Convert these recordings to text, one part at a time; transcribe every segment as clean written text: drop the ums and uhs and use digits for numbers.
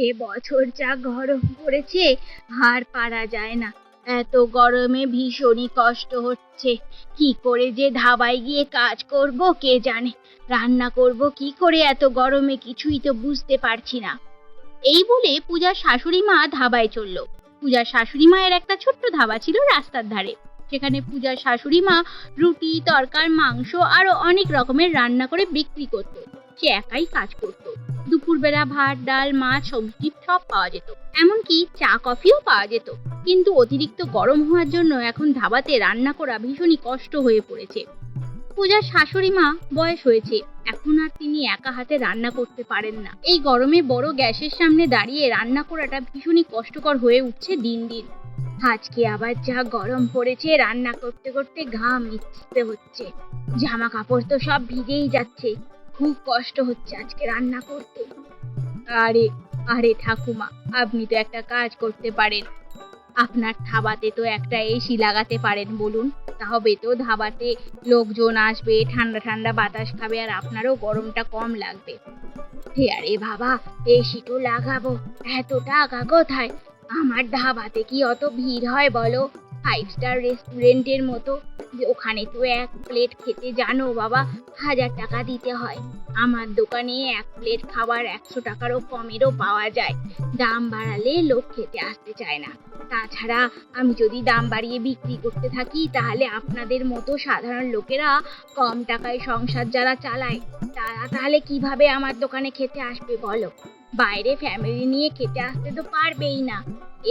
এ বছর যা গরম পড়েছে আর পারা যায় না। এত গরমে ভীষণই কষ্ট হচ্ছে। কি করে যে ধাবায় গিয়ে কাজ করব কে জানে, রান্না করব কি করে এত গরমে কিছুই তো বুঝতে পারছি না। এই বলে পূজার শাশুড়ি মা ধাবায় চলল। পূজার শাশুড়ি মায়ের একটা ছোট্ট ধাবা ছিল রাস্তার ধারে। সেখানে পূজার শাশুড়ি মা রুটি, তরকার, মাংস আরো অনেক রকমের রান্না করে বিক্রি করত। সে একাই কাজ করত। দুপুরবেলা ভাত, ডাল, মাছ, সবজি সব পাওয়া যেত, এমনকি চা কফিও পাওয়া যেত। কিন্তু অতিরিক্ত গরম হওয়ার জন্য এখন ধাবাতে রান্না করা ভীষণই কষ্ট হয়ে পড়েছে। পূজার শাশুড়ি মা বয়স হয়েছে, এখন আর তিনি একা হাতে রান্না করতে পারেন না। এই গরমে বড় গ্যাসের সামনে দাঁড়িয়ে রান্না করাটা ভীষণই কষ্টকর হয়ে উঠছে দিন দিন। আজকে আবার যা গরম পড়েছে, রান্না করতে করতে ঘাম মিচতে হচ্ছে, জামা কাপড় তো সব ভিজেই যাচ্ছে। খুব কষ্ট হচ্ছে আজকে রান্না করতে। আরে আরে ঠাকুমা, আপনি তো একটা কাজ করতে পারেন। আপনার ধাবাতে তো একটা এসি লাগাতে পারেন বলুন, তবে তো ধাবাতে লোকজন আসবে, ঠান্ডা ঠান্ডা বাতাস খাবে, আর আপনারও গরমটা কম লাগবে। হে আরে বাবা, এসি তো লাগাবো, এত টাকা কোথায়? আমার ধাবাতে কি অত ভিড় হয় বলো? 5 স্টার রেস্টুরেন্টের মতো। ওখানে তো এক প্লেট খেতে জানো বাবা 1000 টাকা দিতে হয়। আমার দোকানে এক প্লেট খাবার 100 টাকারও কমেরও পাওয়া যায়। দাম বাড়ালে লোক খেতে আসতে চায় না। তাছাড়া আমি যদি দাম বাড়িয়ে বিক্রি করতে থাকি, তাহলে আপনাদের মতো সাধারণ লোকেরা, কম টাকায় সংসার যারা চালায়, তারা তাহলে কিভাবে আমার দোকানে খেতে আসবে বলো? বাইরে ফ্যামিলি নিয়ে খেতে আসতে তো পারবেই না।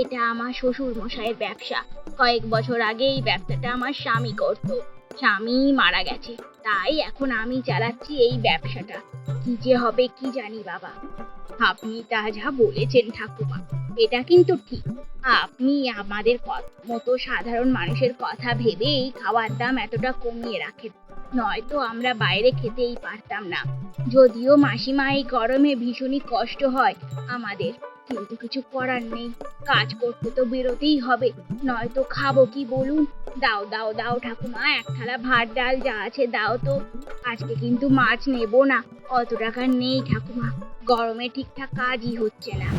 এটা আমার শ্বশুর মশাইয়ের ব্যবসা। কয়েক বছর আগে এই ব্যবসাটা আমার স্বামী করতো। স্বামী মারা গেছে, তাই এখন আমি চালাচ্ছি এই ব্যবসাটা। কি যে হবে কি জানি বাবা। আপনি তা যা বলেছেন ঠাকুমা, এটা কিন্তু ঠিক। আপনি আমাদের মতো সাধারণ মানুষের কথা ভেবেই খাওয়ার দাম এতটা কমিয়ে রাখেন, নয়তো আমরা বাইরে খেতেই পারতাম না। যদিও মাসিমা এই গরমে ভীষণই কষ্ট হয় আমাদের, কিন্তু কিছু করার নেই। কাজ করতে তো বেরোতেই হবে, নয়তো খাবো কি বলুন? দাও দাও দাও ঠাকুমা, এক থালা ভাত ডাল যা আছে দাও তো। আজকে কিন্তু মাছ নেব না, অত টাকা নেই ঠাকুমা। গরমে ঠিকঠাক কাজই হচ্ছে না।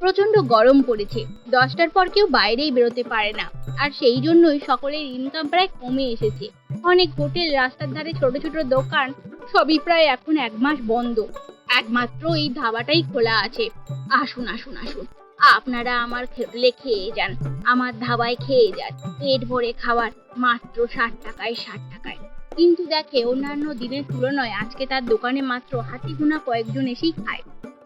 প্রচন্ড গরম পড়েছে, 10টার পর কেউ বাইরেই বেরোতে পারে না। আর সেই জন্যই সকলের ইনকাম প্রায় কমে এসেছে। অনেক হোটেল, রাস্তার ধারে ছোট ছোট দোকান সবই প্রায় এখন 1 মাস বন্ধ। একমাত্র এই ধাবাটাই খোলা আছে। আসুন আসুন আসুন, আপনারা আমার হোটেলে খেয়ে যান, আমার ধাবায় খেয়ে যান। পেট ভরে খাবার, মাত্র 60 টাকায়। কিন্তু দেখে অন্যান্য দিনের তুলনায় আজকে তার দোকানে মাত্র হাতে গোনা কয়েকজন এসেই খায়।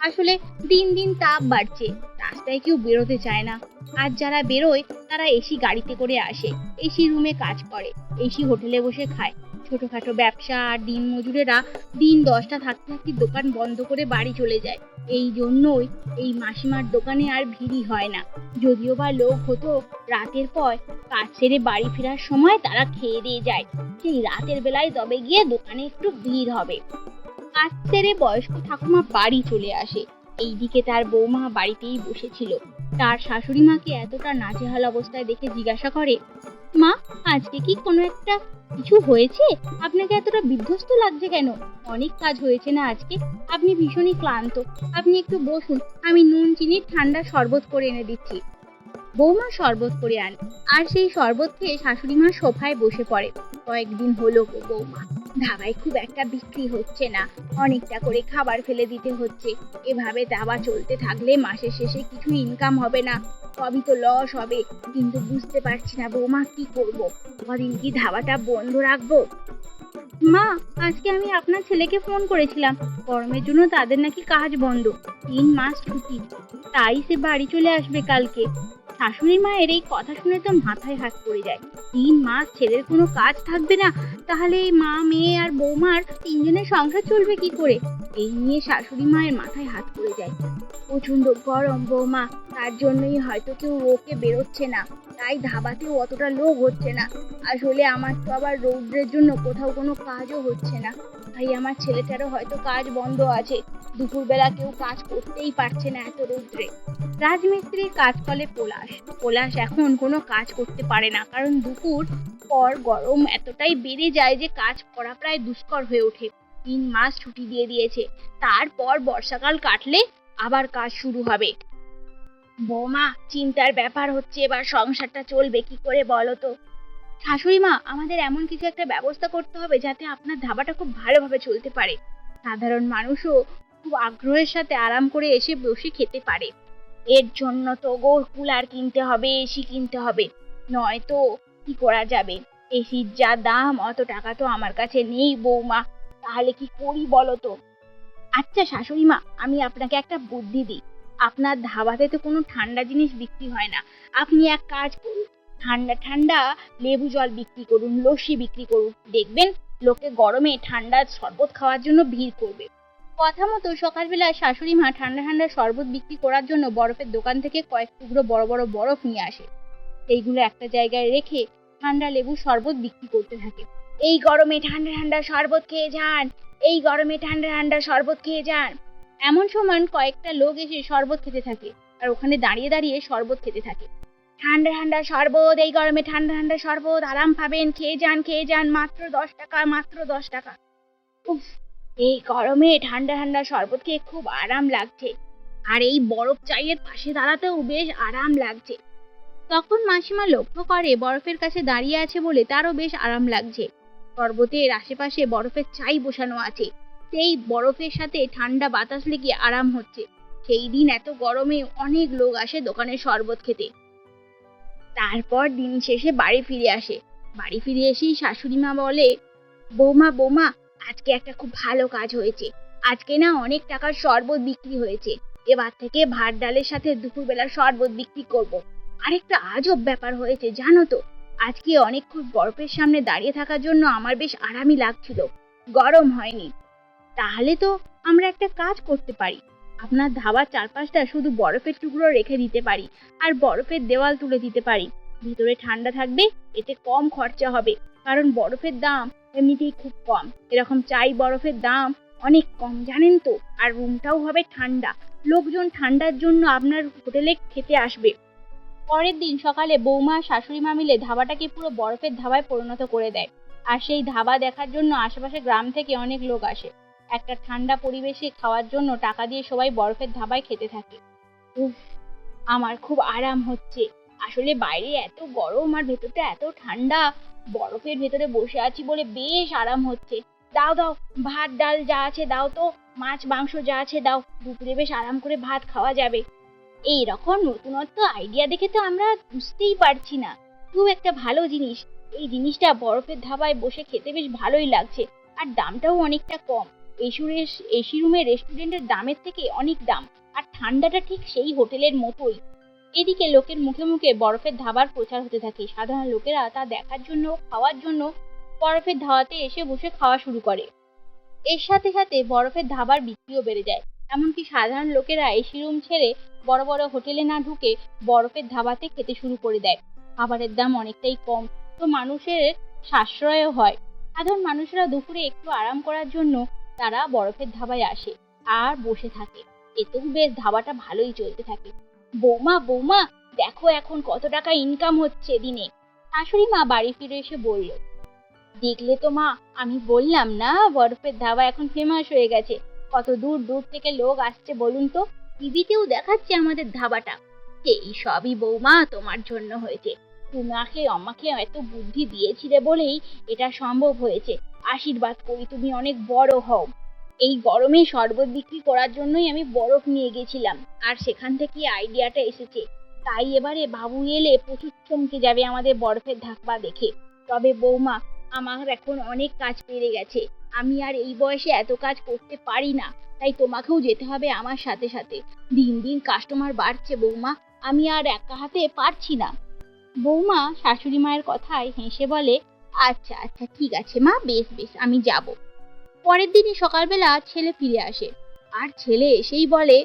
আসলে দিন দিন তাপ বাড়ছে, রাস্তায় কেউ বেরোতে চায় না। আর যারা বেরোয় তারা এসি গাড়িতে করে আসে, এসি রুমে কাজ করে, এসি হোটেলে বসে খায়। ছোটখাটো ব্যবসা আর দিন মজুরেরা দিন 10টা থাকতে থাকতে দোকান বন্ধ করে বাড়ি চলে যায়। এই জন্যই এই মাসিমার দোকানে আর ভিড়ই হয় না। যদিও বা লোক হতো, রাতের পর কাজ সেরে বাড়ি ফেরার সময় তারা খেয়ে দিয়ে যায়। সেই রাতের বেলায় তবে গিয়ে দোকানে একটু ভিড় হবে। কাজ সেরে বয়স্ক ঠাকুমা বাড়ি চলে আসে। এইদিকে তার বৌমা বাড়িতেই বসেছিল। তার শাশুড়ি মাকে এতটা নাজেহাল অবস্থায় দেখে জিজ্ঞাসা করে, মা, আজকে কি কোনো একটা কিছু হয়েছে? আপনাকে এতটা বিধ্বস্ত লাগছে কেন? অনেক কাজ হয়েছে না আজকে? আপনি ভীষণই ক্লান্ত। আপনি একটু বসুন, আমি নুন চিনির ঠান্ডা শরবত করে এনে দিচ্ছি। বৌমা শরবত করে আনে, আর সেই শরবত খেয়ে শাশুড়ি মা সোফায় বসে পড়ে। কয়েকদিন হলো গো বৌমা, ধাবায় খুব একটা বিক্রি হচ্ছে না, অনেকটা করে খাবার ফেলে দিতে হচ্ছে। এভাবে ধাবা চলতে থাকলে মাসের শেষে কিছু ইনকাম হবে না, সবই তো লস হবে। কিন্তু বুঝতে পারছি না বৌমা, কি করব? কদিন কি ধাবাটা বন্ধ রাখবো? মা, আজকে আমি আপনার ছেলেকে ফোন করেছিলাম, গরমের জন্য তাদের নাকি কাজ বন্ধ, 3 মাস ছুটি, তাই সে বাড়ি চলে আসবে কালকে। শাশুড়ি মায়ের এই কথা শুনে তো মাথায় হাত পড়ে যায়। 3 মাস ছেলের কোনো কাজ থাকবে না, তাহলে এই মা, মেয়ে আর বৌমার 3জনের সংসার চলবে কি করে? এই নিয়ে শাশুড়ি মায়ের মাথায় হাত পড়ে যায়। প্রচন্ড গরম বৌমা, তার জন্যই হয়তো কেউ ওকে বেরোচ্ছে না, তাই ধাবাতেও অতটা লোক হচ্ছে না। আসলে আমার তো আবার রৌদ্রের জন্য কোথাও কোনো কাজও হচ্ছে না, তাই আমার ছেলেটারও হয়তো কাজ বন্ধ আছে। দুপুরবেলা কেউ কাজ করতেই পারছে না এত রৌদ্রে। রাজমিস্ত্রির কাজ করে পলাশ এখন কোনো কাজ করতে পারে না, কারণ দুপুর পর গরম এতটাই বেড়ে যায় যে কাজ করা প্রায় দুষ্কর হয়ে ওঠে। 3 মাস ছুটি দিয়ে দিয়েছে, তারপর বর্ষাকাল কাটলে আবার কাজ শুরু হবে। বৌমা, চিন্তার ব্যাপার হচ্ছে এবার সংসারটা চলবে কি করে বলো তো। শাশুড়ি মা, আমাদের এমন কিছু একটা ব্যবস্থা করতে হবে যাতে আপনার ধাবাটা খুব ভালোভাবে চলতে পারে, সাধারণ মানুষও খুব আগ্রহের সাথে আরাম করে এসে বসে খেতে পারে। এর জন্য তো কুলার কিনতে হবে, এসি কিনতে হবে, নয়তো কি করা যাবে। এসির যা দাম, অত টাকা তো আমার কাছে নেই বৌমা, তাহলে কি করি বলো তো। আচ্ছা শাশুড়ি মা, আমি আপনাকে একটা বুদ্ধি দিই। আপনার ধাবাতে তো কোনো ঠান্ডা জিনিস বিক্রি হয় না, আপনি এক কাজ করুন, ঠান্ডা ঠান্ডা লেবু জল বিক্রি করুন, লস্যি বিক্রি করুন, দেখবেন লোকে গরমে ঠান্ডা শরবত খাওয়ার জন্য ভিড় করবে। কথা মতো সকালবেলা শাশুড়ি মা ঠান্ডা ঠান্ডা শরবত বিক্রি করার জন্য বরফের দোকান থেকে কয়েক টুকরো বড় বড় বরফ নিয়ে আসে। সেইগুলো একটা জায়গায় রেখে ঠান্ডা লেবু শরবত বিক্রি করতে থাকে। এই গরমে ঠান্ডা ঠান্ডা শরবত খেয়ে যান, এই গরমে ঠান্ডা ঠান্ডা শরবত খেয়ে যান। এমন সময় কয়েকটা লোক এসে শরবত খেতে থাকে, আর ওখানে দাঁড়িয়ে দাঁড়িয়ে শরবত খেতে থাকে। ঠান্ডা ঠান্ডা শরবত, এই গরমে ঠান্ডা ঠান্ডা শরবত, আরাম পাবেন, খেয়ে যান, মাত্র 10 টাকা, মাত্র 10 টাকা। উফ, এই গরমে ঠান্ডা ঠান্ডা শরবত খেয়ে খুব আরাম লাগছে, আর এই বরফ চায়ের পাশে দাঁড়াতেও বেশ আরাম লাগছে। তখন মাসিমা লক্ষ্য করে বরফের কাছে দাঁড়িয়ে আছে বলে তারও বেশ আরাম লাগছে। শরবতের আশেপাশে বরফের ছাই বসানো আছে, সেই বরফের সাথে ঠান্ডা বাতাস লেগে আরাম হচ্ছে। সেই দিন এত গরমে অনেক লোক আসে দোকানে শরবত খেতে। তারপর দিন শেষে বাড়ি ফিরে আসে। বাড়ি ফিরে এসেই শাশুড়ি মা বলে, বৌমা বৌমা, আজকে একটা খুব ভালো কাজ হয়েছে। আজকে না অনেক টাকার শরবত বিক্রি হয়েছে। এবার থেকে ভাত ডালের সাথে দুপুরবেলা শরবত বিক্রি করব। আরেকটা আজব ব্যাপার হয়েছে জানো তো, আজকে অনেকক্ষণ বরফের সামনে দাঁড়িয়ে থাকার জন্য আমার বেশ আরামই লাগছিল, গরম হয়নি। তাহলে তো আমরা একটা কাজ করতে পারি, আপনার ধাবার চারপাশটা শুধু বরফের টুকরো রেখে দিতে পারি, আর বরফের দেওয়াল তুলে দিতে পারি। ভিতরে ঠান্ডা থাকবে, এতে কম খরচা হবে, কারণ বরফের দাম এমনিতেই খুব কম। এরকম চাই বরফের দাম অনেক কম জানেন তো, আর রুমটাও হবে ঠান্ডা। লোকজন ঠান্ডার জন্য আপনার হোটেলে খেতে আসবে। পরের দিন সকালে বৌমা শাশুড়ি মা মিলে ধাবাটাকে পুরো বরফের ধাবায় পরিণত করে দেয়। আর সেই ধাবা দেখার জন্য আশেপাশে গ্রাম থেকে অনেক লোক আসে। একটা ঠান্ডা পরিবেশে খাওয়ার জন্য টাকা দিয়ে সবাই বরফের ধাবায় খেতে থাকে। উফ, আমার খুব আরাম হচ্ছে। আসলে বাইরে এত গরম আর ভেতরটা এত ঠান্ডা, বরফের ভেতরে বসে আছি বলে বেশ আরাম হচ্ছে। দাও দাও, ভাত ডাল যা আছে দাও তো, মাছ মাংস যা আছে দাও, দুপুরে বেশ আরাম করে ভাত খাওয়া যাবে। এই রকম নতুনত্ব আইডিয়া দেখে তো আমরা বুঝতেই পারছি না, খুব একটা ভালো জিনিস। এই জিনিসটা বরফের ধাবায় বসে খেতে বেশ ভালোই লাগছে, আর দামটাও অনেকটা কম। এসি রুমের রেস্টুরেন্টের দামের থেকে অনেক দাম, আর ঠান্ডাটা ঠিক সেই হোটেলের মতোই। এদিকে লোকের মুখে মুখে বরফের ধাবার প্রচার হতে থাকে। সাধারণ লোকেরা তা দেখার জন্য, খাওয়ার জন্য বরফের ধাবাতে এসে বসে খাওয়া শুরু করে। এর সাথে সাথে বরফের ধাবার বিক্রিও বেড়ে যায়। এমনকি সাধারণ লোকেরা এসি রুম ছেড়ে বড় বড় হোটেলে না ঢুকে বরফের ধাবাতে খেতে শুরু করে দেয়। খাবারের দাম অনেকটাই কম, তো মানুষের সাশ্রয়ও হয়। সাধারণ মানুষেরা দুপুরে একটু আরাম করার জন্য তারা বরফের ধাবায় আসে আর বসে থাকে। এতেও বেশ ধাবাটা ভালোই চলতে থাকে। বৌমা বৌমা, দেখো এখন কত টাকা ইনকাম হচ্ছে দিনে। শাশুড়ি মা বাড়ি ফিরে এসে বলল, দেখলে তো মা, আমি বললাম না বরফের ধাবা এখন ফেমাস হয়ে গেছে। কত দূর দূর থেকে লোক আসছে বলুন তো, টিভিতেও দেখাচ্ছে আমাদের ধাবাটা। এই সবই বৌমা তোমার জন্য হয়েছে। তোমাকে আমাকে এত বুদ্ধি দিয়েছিলে বলেই এটা সম্ভব হয়েছে। আশীর্বাদ করি তুমি অনেক বড় হও। এই গরমে শরবত বিক্রি করার জন্যই আমি বরফ নিয়ে গেছিলাম, আর সেখান থেকে আইডিয়াটা এসেছে। তাই এবারে বাবু এলে প্রচুর চমকে যাবে আমাদের বরফের ধাবা দেখে। তবে বৌমা, আমার এখন অনেক কাজ বেড়ে গেছে, আমি আর এই বয়সে এত কাজ করতে পারি না, তাই তোমাকেও যেতে হবে আমার সাথে সাথে। দিন দিন কাস্টমার বাড়ছে বৌমা, আমি আর একা হাতে পারছি না। বৌমা শাশুড়ি মায়ের কথায় হেসে বলে, আচ্ছা আচ্ছা ঠিক আছে মা, বেশ বেশ, আমি যাব। পরের দিনই সকালবেলা ছেলে ফিরে আসে, আর ছেলে এসেই বলে,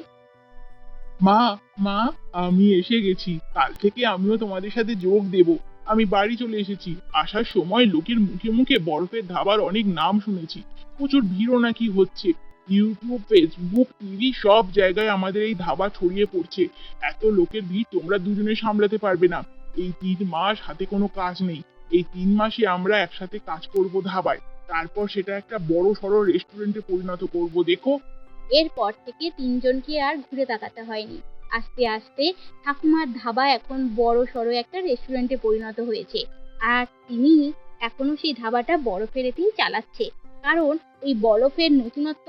মা মা, আমি এসে গেছি। কাল থেকে আমিও তোমাদের সাথে যোগ দেব। আমি বাড়ি চলে এসেছি। আসার সময় লোকের মুখে মুখে বরফের ধাবার অনেক নাম শুনেছি। প্রচুর ভিড়ও নাকি হচ্ছে। ইউটিউব, ফেসবুক, টিভি সব জায়গায় আমাদের এই ধাবা ছড়িয়ে পড়ছে। এত লোকের ভিড় তোমরা দুজনে সামলাতে পারবে না। এই 3 মাস হাতে কোনো কাজ নেই। এই 3 মাসে আমরা একসাথে কাজ করব ধাবায়। তারপর সেটা একটা বড় সড়ো রেস্টুরেন্টে পরিণত করব, দেখো। এরপর থেকে তিনজনকে আর ঘুরে তাকাতে হয়নি। আস্তে আস্তে ঠাকুমার ধাবা এখন বড় সড়ো একটা রেস্টুরেন্টে পরিণত হয়েছে। আর তিনি এখনো সেই ধাবাটা বরফের এতেই চালাচ্ছে, কারণ ওই বরফের নতুনত্ব